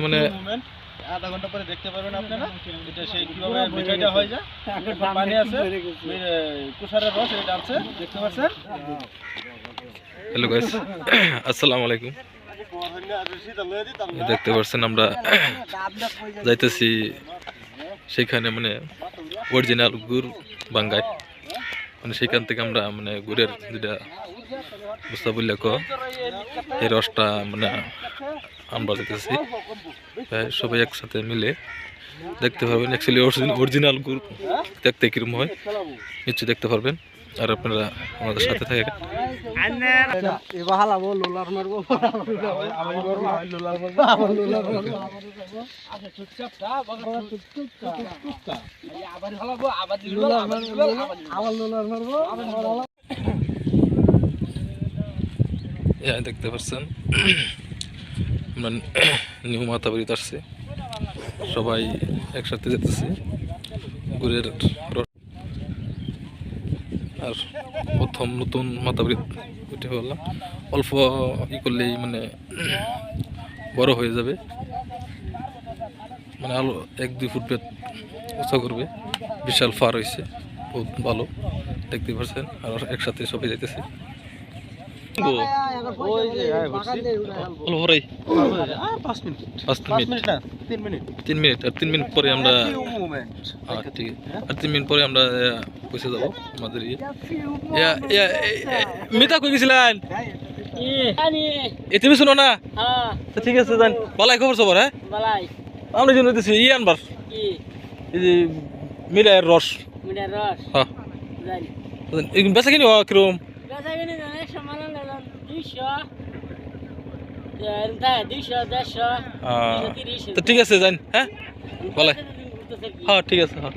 মানে আধা ঘন্টা পরে দেখতে পারবেন আপনারা এটা সেই কিভাবে মিঠাইটা হয়ে যায়। পানি আছে, কুসারের রস এটা আছে, দেখতে পাচ্ছেন। হ্যালো গাইস, আসসালামু আলাইকুম। দেখতে পাচ্ছেন আমরা যাইতেছি সেখানে মানে অরিজিনাল গুড় বাঙ্গাই, মানে সেখান থেকে আমরা মানে গুড়ের যেটা বুঝতে বললে এই রসটা মানে আমরা যেতেছি সবাই একসাথে মিলে দেখতে পারবেন। অ্যাকচুয়ালি অরিজিনাল গুড় দেখতে কিরকম হয় নিশ্চয়ই দেখতে পারবেন, আর আপনারা আমাদের সাথে থাকেন। দেখতে পাচ্ছেন আমরা নিউ মাতাবাড়িতে আসছি, সবাই একসাথে যেতেছি গুড়ের। আর প্রথম নতুন মাতাবাড়ি উঠে বললাম, অল্প ই করলেই মানে বড় হয়ে যাবে, মানে আলো 1-2 ফুট উঁচা করবে। বিশাল ফার হয়েছে, বহুত ভালো দেখতে পাচ্ছেন। আর একসাথে সবাই যাইতেছে। 3 মিনিট পরে আমরা ঠিক আর 3 মিনিট পরে আমরা পৌঁছে যাবো আমাদের মিতা কই গেছিলেন তুমি শুনো না? ঠিক আছে জান, বালাই খবর সবার। হ্যাঁ আমরা জন্য দিচ্ছি আনবার মিরায়ের রস। হ্যাঁ বেচা কিনি কিরম ঠিক আছে জান। হ্যাঁ বলাই, হ্যাঁ ঠিক আছে। হ্যাঁ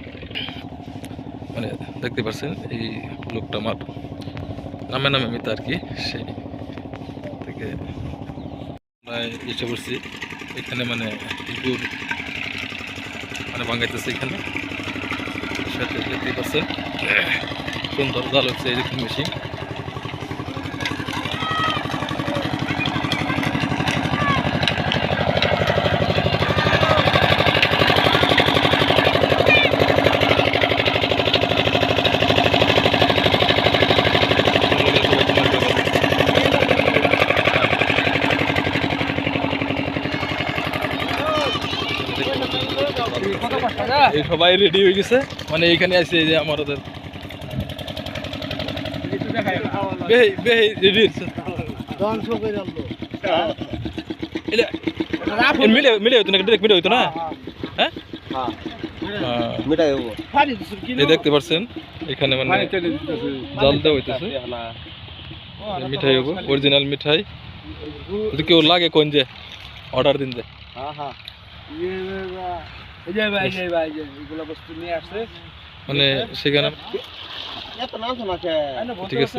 মানে দেখতে পাচ্ছেন এই লোকটা আমার নামে মিতা আর কি, সেই থেকে আমরা এসে পড়ছি এখানে, মানে গুড় মানে ভাঙাইতেছে এখানে। সাথে দেখতে পাচ্ছেন সুন্দর জাল হচ্ছে এই দেখুন মেশিন। এই সবাই রেডি হয়ে গেছে, মানে এখানে আছে এই যে আমাদের মিলে হইতো না, ডিরেক্ট মিলে হইতো না। হ্যাঁ দেখতে পাচ্ছেন এখানে মানে জাল দেওয়া হইতেছে, মিঠাই হবো অরিজিনাল মিঠাই। যদি কেউ লাগে কোন যে অর্ডার দিন যে মানে সেখানে ঠিক আছে।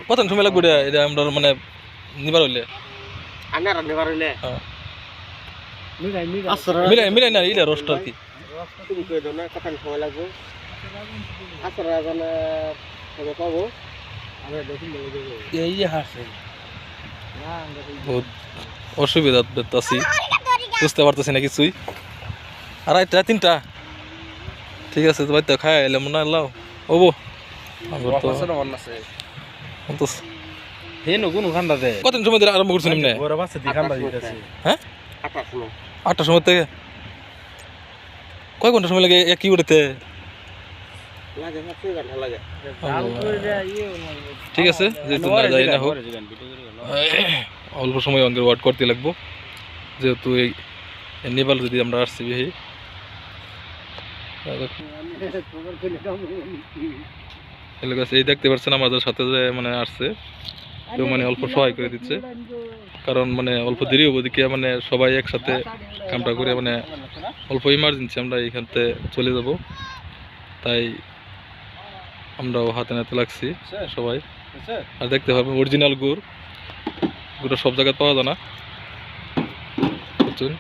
কত সময় লাগবে এটা আমরা মানে নিবার হইলে মিলাই না ইলে রসটা আর কি বহুত অসুবিধা আছি, বুঝতে পারতেছি না কিছুই। 2:30-3টা ঠিক আছে, তো বাড়িতে খাই এলাম না এলাও ওবো কত সময় ধরে আরম্ভ করছেন? হ্যাঁ 8টার সময় থেকে কয় ঘন্টা সময় লাগে কি উঠেতে? ঠিক আছে, যেহেতু না যাই না হোক, অল্প সময় আমাদের ওয়েট করতে লাগবো, যেহেতু এই নেপাল যদি আমরা আসছি এই দেখতে পাচ্ছেন আমাদের সাথে যে মানে আসছে কেউ, মানে অল্প সহায় করে দিচ্ছে, কারণ মানে অল্প দেরি হবো দিকে মানে সবাই একসাথে কামটা করে মানে অল্প ইমার্জেন্সি আমরা এইখানতে চলে যাব, তাই আমরাও হাতে নাতে লাগছি সবাই। আর দেখতে পাবেন অরিজিনাল গুড়টা সব জায়গায় পাওয়া যায় না, বুঝছেন?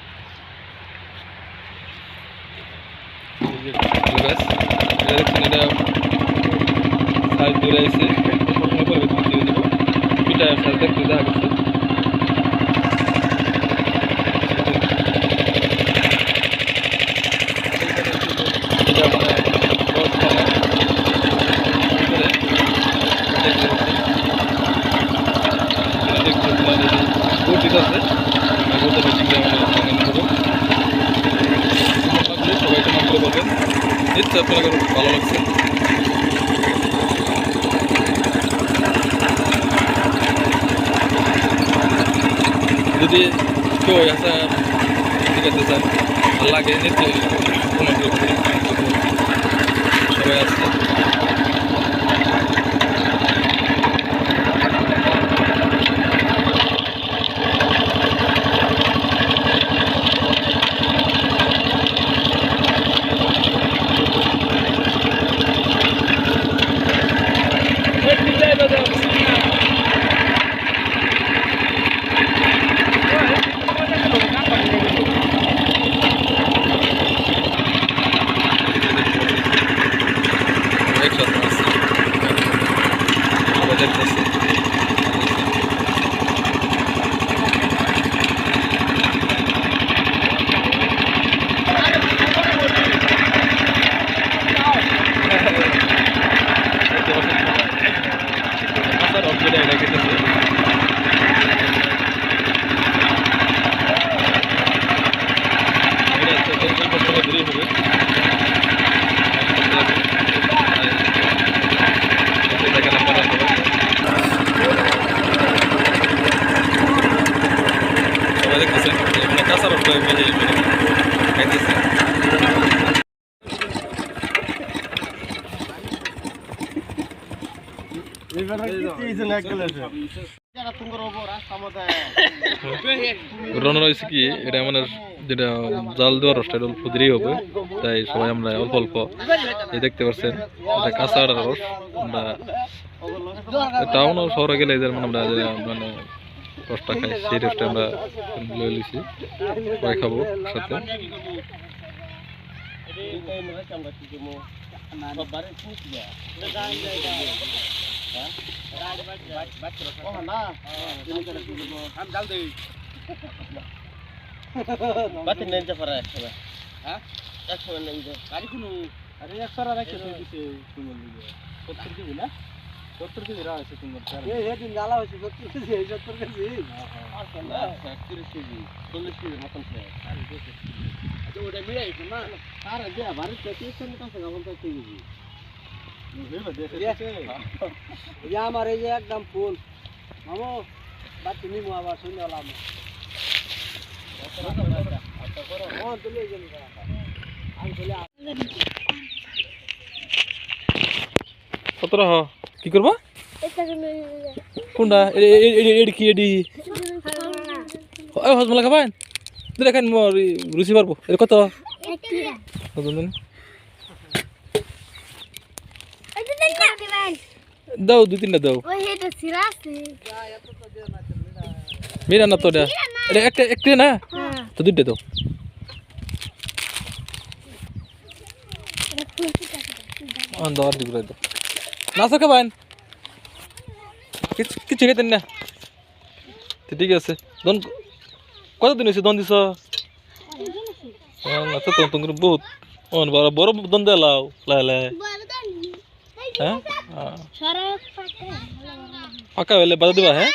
এটা সাইজ ধরে আছে পিঠা সাইজ দেখতে দেখা গেছে। আছে বলতে পারছি যে সবাই কমেন্ট করে বলবেন নিশ্চয় আপনাদের ভালো লাগছে। যদি কেউ আসা শিখাতে চান লাগে নিশ্চয়ই কমেন্ট করে বলবেন সবাই আসছে। একসাথে আসছে সবাই দেখতেছে। কাঁচা রস খাইতেছে। রান্না হয়েছে কি এটা মানে যেটা জাল দেওয়ার রসটা এটা অল্প দেরি হবে, তাই সবাই আমরা অল্প অল্প এই দেখতে পাচ্ছেন এটা কাঁচা রস। আমরা টাউন শহরে গেলে এদের মানে আমরা মানে রসটা খাই সেই রসটা আমরা লয়ে লিছি সবাই খাবো সাথে। আমার এই যে একদম ফুল মামু বাতি নিমু আবার শুনে এলাম কতটা কি করবা কোনটা এডি কি এডি হজমলা খাবেন দেখেন রুচি পারবো এটা কত দাও 2-3টা দাও মেরা না তো এটা একটা না তো 2টা দাও। দাও দিগুলো দাও নাসা খাবেন কিছু খেতেন না ঠিক আছে। দন কতদিন হয়েছে দন দিছ? আচ্ছা তো তোমার বহুত বড় দন দেলাও লাইলে হ্যাঁ ফাঁকা হলে বাধা দিবা হ্যাঁ।